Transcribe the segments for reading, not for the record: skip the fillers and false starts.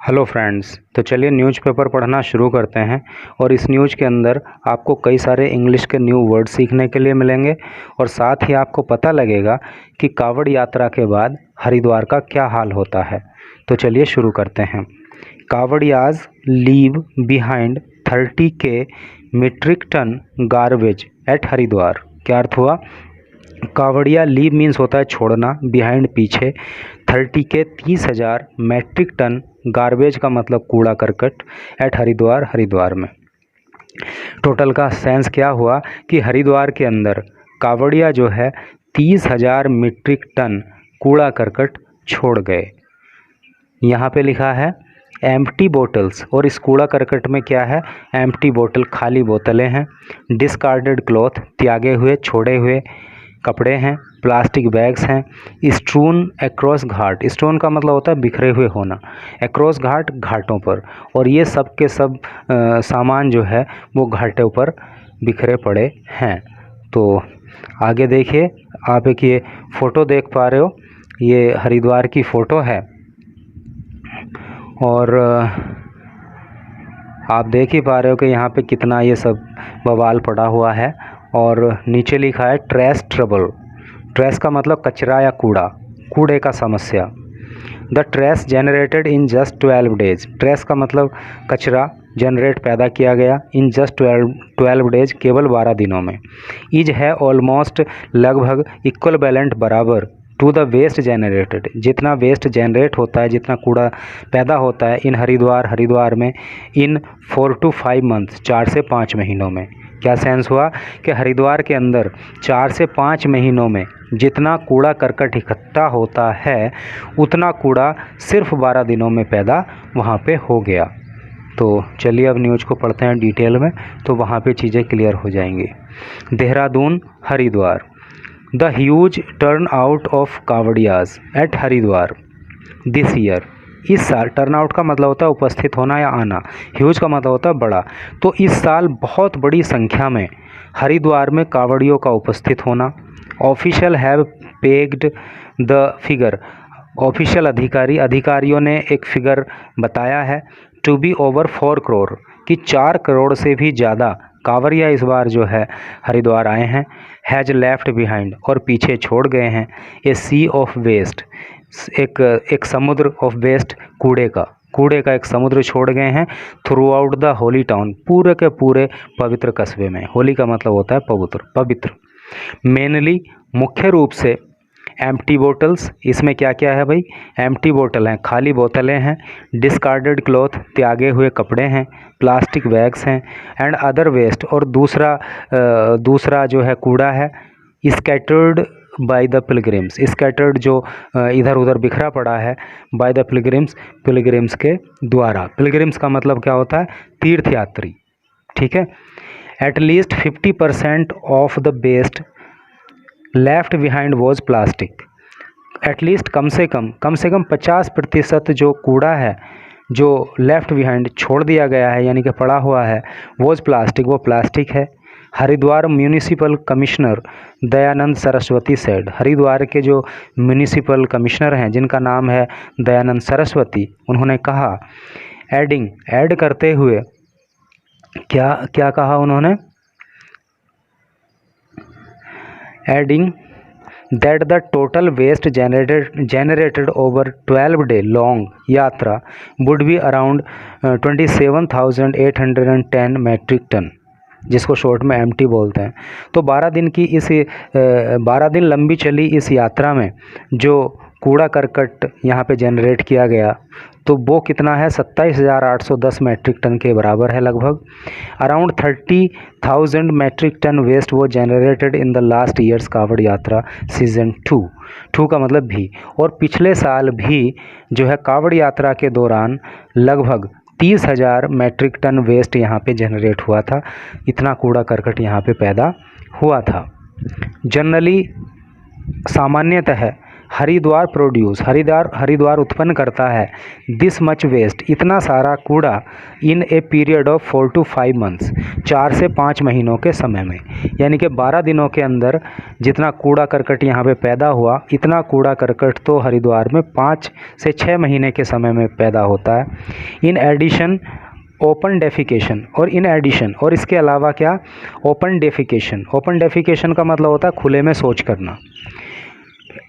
Hello friends, तो चलिए newspaper पढ़ना शुरू करते हैं। और इस न्यूज़ के अंदर आपको कई सारे इंग्लिश के न्यू वर्ड सीखने के लिए मिलेंगे और साथ ही आपको पता लगेगा कि कावड़ यात्रा के बाद हरिद्वार का क्या हाल होता है। तो चलिए शुरू करते हैं। Kanwariyas leave behind 30K metric ton garbage at Haridwar. क्या अर्थ हुआ? कावड़िया लीव मीन्स होता है छोड़ना, बिहाइंड पीछे, 30K 30,000 मैट्रिक टन, गार्बेज का मतलब कूड़ा करकट, एट हरिद्वार हरिद्वार में। टोटल का सेंस क्या हुआ कि हरिद्वार के अंदर कावड़िया जो है 30,000 मीट्रिक टन कूड़ा करकट छोड़ गए। यहाँ पे लिखा है एम्प्टी बोटल्स, और इस कूड़ा करकट में क्या है? एम्प्टी बोतल, खाली बोतलें हैं। डिस्कार्डेड क्लॉथ, त्यागे हुए छोड़े हुए कपड़े हैं। प्लास्टिक बैग्स हैं। स्ट्रून अक्रॉस घाट, स्ट्रून का मतलब होता है बिखरे हुए होना, अक्रॉस घाट, घाटों पर। और ये सब के सब सामान जो है वो घाटों पर बिखरे पड़े हैं। तो आगे देखिए, आप एक ये फ़ोटो देख पा रहे हो, ये हरिद्वार की फ़ोटो है और आप देख ही पा रहे हो कि यहाँ पे कितना ये सब बवाल पड़ा हुआ है। और नीचे लिखा है ट्रैश ट्रबल। ट्रैश का मतलब कचरा या कूड़ा, कूड़े का समस्या। The trash generated in just 12 days. Trash का मतलब कचरा, जनरेट पैदा किया गया, इन जस्ट 12 डेज, केवल 12 दिनों में। इज है ऑलमोस्ट, लगभग, इक्वल बैलेंट, बराबर, टू द वेस्ट जनरेटेड, जितना वेस्ट जनरेट होता है, जितना कूड़ा पैदा होता है इन हरिद्वार में, इन 4 to 5 मंथ्स, 4 से 5 महीनों में। क्या सेंस हुआ कि हरिद्वार के अंदर 4 से 5 महीनों में जितना कूड़ा करकट इकट्ठा होता है उतना कूड़ा सिर्फ 12 दिनों में पैदा वहाँ पे हो गया। तो चलिए अब न्यूज़ को पढ़ते हैं डिटेल में, तो वहाँ पे चीज़ें क्लियर हो जाएंगी। Dehradun Haridwar, the huge turn out of kanwariyas at Haridwar this year. इस साल, टर्न आउट का मतलब होता है उपस्थित होना या आना, ह्यूज का मतलब होता है बड़ा। तो इस साल बहुत बड़ी संख्या में हरिद्वार में कावड़ियों का उपस्थित होना। Official have pegged the figure, official अधिकारियों ने एक फिगर बताया है, टू बी ओवर 4 करोड़, कि 4 करोड़ से भी ज़्यादा कांवरिया इस बार जो है हरिद्वार आए हैं। हैज लेफ्ट बिहाइंड, और पीछे छोड़ गए हैं। ए सी ऑफ वेस्ट, एक समुद्र ऑफ वेस्ट, कूड़े का एक समुद्र छोड़ गए हैं। Through out the Holi town, पूरे के पूरे पवित्र कस्बे में। होली का मतलब होता है पवित्र। मेनली, मुख्य रूप से, एम्प्टी बोटल्स, इसमें क्या क्या है भाई? एम्प्टी बोतल हैं, खाली बोतलें हैं। डिस्कार्डेड क्लॉथ, त्यागे हुए कपड़े हैं। प्लास्टिक बैग्स हैं। एंड अदर वेस्ट, और दूसरा जो है कूड़ा है। Scattered by the pilgrims, scattered जो इधर उधर बिखरा पड़ा है, बाय द पिलग्रिम्स के द्वारा। पिलग्रिम्स का मतलब क्या होता है? तीर्थयात्री, ठीक है। At least 50% of the waste left behind was plastic. At least, कम से कम 50% जो कूड़ा है जो लेफ्ट बिहाइंड, छोड़ दिया गया है, यानी कि पड़ा हुआ है, वॉज प्लास्टिक, वो प्लास्टिक है। Haridwar municipal commissioner Dayanand Saraswati said, Haridwar के जो म्यूनिसिपल कमिश्नर हैं जिनका नाम है दयानंद सरस्वती, उन्होंने कहा, ऐड करते हुए, क्या कहा उन्होंने? adding that the total waste generated over 12-day long yatra would be around 27,810 metric ton, जिसको शॉर्ट में एम्प्टी बोलते हैं। तो 12 दिन लंबी चली इस यात्रा में जो कूड़ा करकट यहाँ पे जनरेट किया गया, तो वो कितना है? 27,810 मैट्रिक टन के बराबर है लगभग। अराउंड 30,000 मैट्रिक टन वेस्ट वो generated in the last years कावड़ यात्रा सीजन 2 का मतलब भी। और पिछले साल भी जो है कावड़ यात्रा के दौरान लगभग 30,000 मैट्रिक टन वेस्ट यहाँ पे जनरेट हुआ था। इतना कूड़ा करकट यहाँ पे पैदा हुआ था। जनरली, सामान्यतः हरिद्वार प्रोड्यूस, हरिद्वार उत्पन्न करता है दिस मच वेस्ट, इतना सारा कूड़ा इन a period of 4 to 5 months, 4 से 5 महीनों के समय में। यानी कि 12 दिनों के अंदर जितना कूड़ा करकट यहाँ पे पैदा हुआ, इतना कूड़ा करकट तो हरिद्वार में 5 से 6 महीने के समय में पैदा होता है। इन एडिशन ओपन डेफिकेशन, और इन एडिशन, और इसके अलावा क्या, ओपन डेफिकेशन। ओपन डेफिकेशन का मतलब होता है खुले में शौच करना।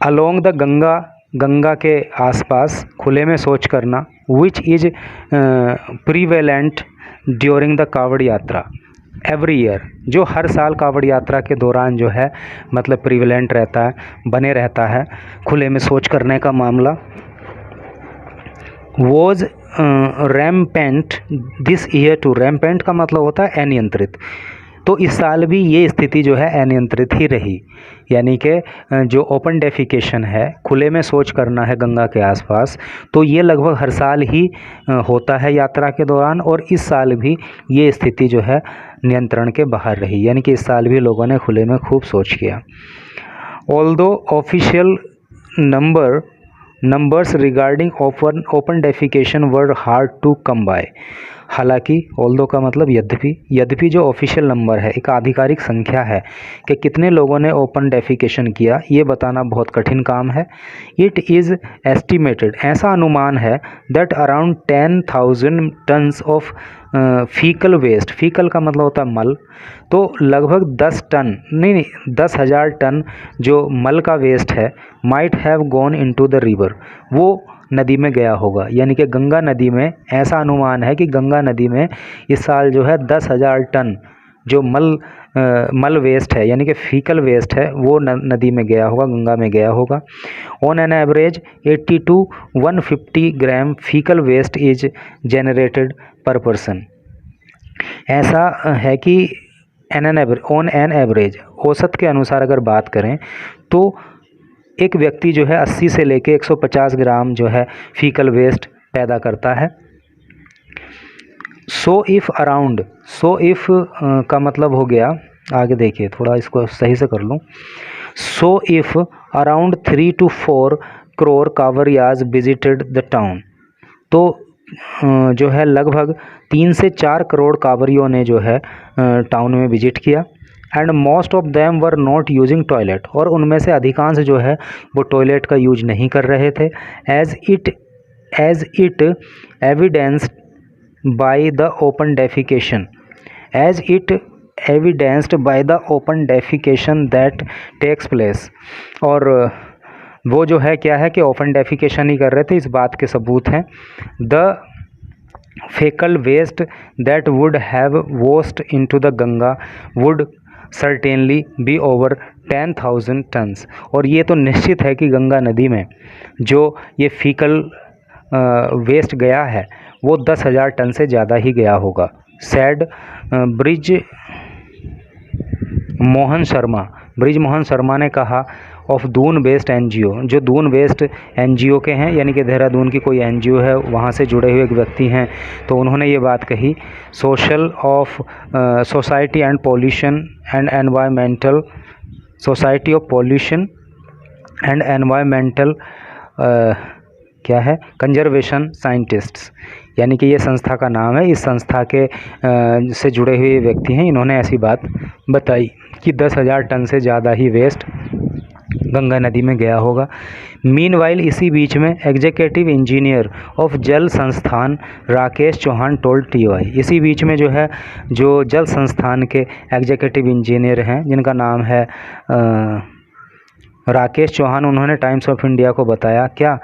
अलोंग द गंगा, गंगा के आसपास खुले में शौच करना, which is prevalent during the कावड़ यात्रा एवरी ईयर, जो हर साल कावड़ यात्रा के दौरान जो है मतलब प्रीवेलेंट रहता है, बने रहता है खुले में शौच करने का मामला। Was rampant this year too, rampant का मतलब होता है अनियंत्रित, तो इस साल भी ये स्थिति जो है अनियंत्रित ही रही। यानी कि जो ओपन डेफिकेशन है, खुले में शौच करना है गंगा के आसपास, तो ये लगभग हर साल ही होता है यात्रा के दौरान, और इस साल भी ये स्थिति जो है नियंत्रण के बाहर रही। यानी कि इस साल भी लोगों ने खुले में खूब शौच किया। Although official numbers regarding open defecation were hard to come by, हालांकि ऑल्दो का मतलब यद्यपि जो ऑफिशियल नंबर है, एक आधिकारिक संख्या है कि कितने लोगों ने ओपन डेफिकेशन किया, ये बताना बहुत कठिन काम है। इट इज़ एस्टिमेटेड, ऐसा अनुमान है, that around 10,000 tons of faecal waste, faecal का मतलब होता है मल, तो लगभग 10,000 टन जो मल का वेस्ट है, might have gone into the river, वो नदी में गया होगा। यानी कि गंगा नदी में, ऐसा अनुमान है कि गंगा नदी में इस साल जो है 10,000 टन जो मल वेस्ट है, यानी कि फीकल वेस्ट है, वो नदी में गया होगा, गंगा में गया होगा। On an average 80 to 150 gram faecal waste is generated per person, ऐसा है कि ऑन एन एवरेज, औसत के अनुसार अगर बात करें तो एक व्यक्ति जो है 80 से लेके 150 ग्राम जो है फीकल वेस्ट पैदा करता है। सो इफ़ का मतलब हो गया, आगे देखिए थोड़ा इसको सही से कर लूँ। So if around 3 to 4 crore Kanwariyas visited the town, तो जो है लगभग 3 से 4 करोड़ कांवरियों ने जो है टाउन में विजिट किया। And most of them were not using toilet, और उनमें से अधिकांश जो है वो टॉयलेट का यूज नहीं कर रहे थे। As it evidenced by the open defecation, that takes place, और वो जो है क्या है कि ओपन डेफिकेशन ही कर रहे थे, इस बात के सबूत हैं। The fecal waste that would have washed into the Ganga would certainly be over 10,000 tons, और ये तो निश्चित है कि गंगा नदी में जो ये फीकल वेस्ट गया है वो 10,000 टन से ज़्यादा ही गया होगा। सैड ब्रिज मोहन शर्मा ने कहा ऑफ दून वेस्ट एनजीओ, जो दून वेस्ट एनजीओ के हैं, यानी कि देहरादून की कोई एनजीओ है, वहाँ से जुड़े हुए एक व्यक्ति हैं, तो उन्होंने ये बात कही। Society and pollution and environmental, society of pollution and environmental क्या है, कंजर्वेशन साइंटिस्ट्स, यानी कि ये संस्था का नाम है। इस संस्था के से जुड़े हुए व्यक्ति हैं, इन्होंने ऐसी बात बताई कि 10,000 टन से ज़्यादा ही वेस्ट गंगा नदी में गया होगा। मीनवाइल, इसी बीच में एग्जीक्यूटिव इंजीनियर ऑफ जल संस्थान राकेश चौहान टोल्ड TOI, इसी बीच में जो है जो जल संस्थान के एग्जीक्यूटिव इंजीनियर हैं जिनका नाम है राकेश चौहान, उन्होंने टाइम्स ऑफ इंडिया को बताया क्या,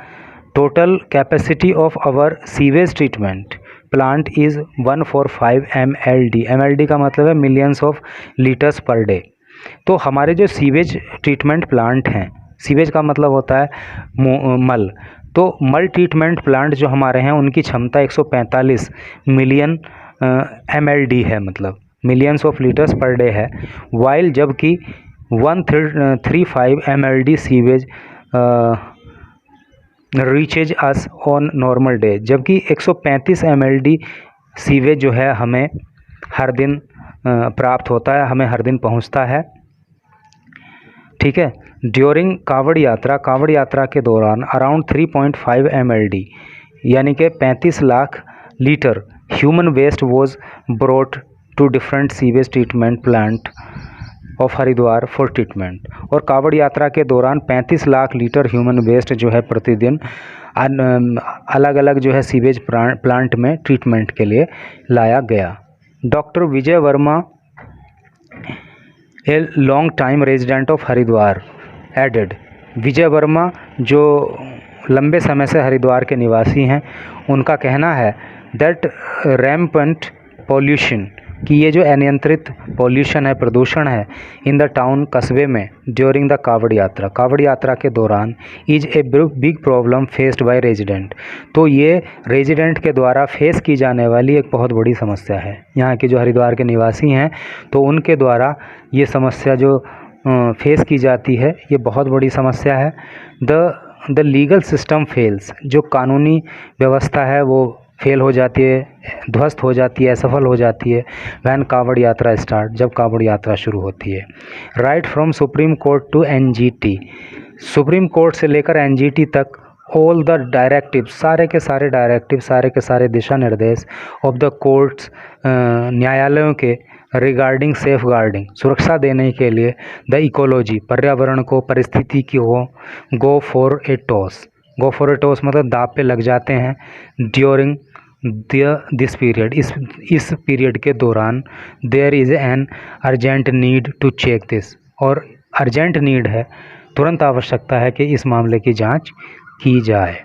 total capacity of our sewage treatment plant is 145 MLD, MLD का मतलब है millions of litres per day. तो हमारे जो सीवेज ट्रीटमेंट प्लांट हैं, सीवेज का मतलब होता है मल, तो मल ट्रीटमेंट प्लांट जो हमारे हैं उनकी क्षमता 145 मिलियन MLD है, मतलब millions of litres per day है। वाइल जबकि 135 MLD sewage reaches us on normal day, जबकि 135 MLD सीवेज जो है हमें हर दिन प्राप्त होता है, हमें हर दिन पहुंचता है। ठीक है, ड्यूरिंग कावड़ यात्रा के दौरान अराउंड 3.5 MLD यानी कि 35 lakh litre human waste was brought to different sewage treatment plant of Haridwar for treatment. और कावड़ यात्रा के दौरान 35 लाख लीटर ह्यूमन वेस्ट जो है प्रतिदिन अलग अलग जो है सीवेज प्लांट में ट्रीटमेंट के लिए लाया गया। Doctor Vijay Verma, a long time resident of Haridwar, added. Vijay Verma जो लंबे समय से हरिद्वार के निवासी हैं, उनका कहना है दैट रैम्पेंट पॉल्यूशन, कि ये जो अनियंत्रित पॉल्यूशन है, प्रदूषण है इन द टाउन, कस्बे में ड्यूरिंग द कावड़ यात्रा के दौरान is a big problem faced by resident. तो ये रेजिडेंट के द्वारा फेस की जाने वाली एक बहुत बड़ी समस्या है। यहाँ के जो हरिद्वार के निवासी हैं तो उनके द्वारा ये समस्या जो फेस की जाती है, ये बहुत बड़ी समस्या है। द लीगल सिस्टम फेल्स, जो कानूनी व्यवस्था है वो फेल हो जाती है, ध्वस्त हो जाती है, असफल हो जाती है वैन कावड़ यात्रा स्टार्ट, जब कावड़ यात्रा शुरू होती है। Right from supreme court to NGT, supreme court से लेकर NGT तक ऑल द डायरेक्टिव, सारे के सारे डायरेक्टिव, सारे के सारे दिशा निर्देश ऑफ द कोर्ट्स, न्यायालयों के रिगार्डिंग सेफ गार्डिंग, सुरक्षा देने के लिए द इकोलॉजी, पर्यावरण को, परिस्थिति की हो, गो फॉर ए टॉस मतलब दाव पे लग जाते हैं। ड्यूरिंग दिस पीरियड, इस पीरियड के दौरान there is an urgent need to check this, और अर्जेंट नीड है, तुरंत आवश्यकता है कि इस मामले की जांच की जाए।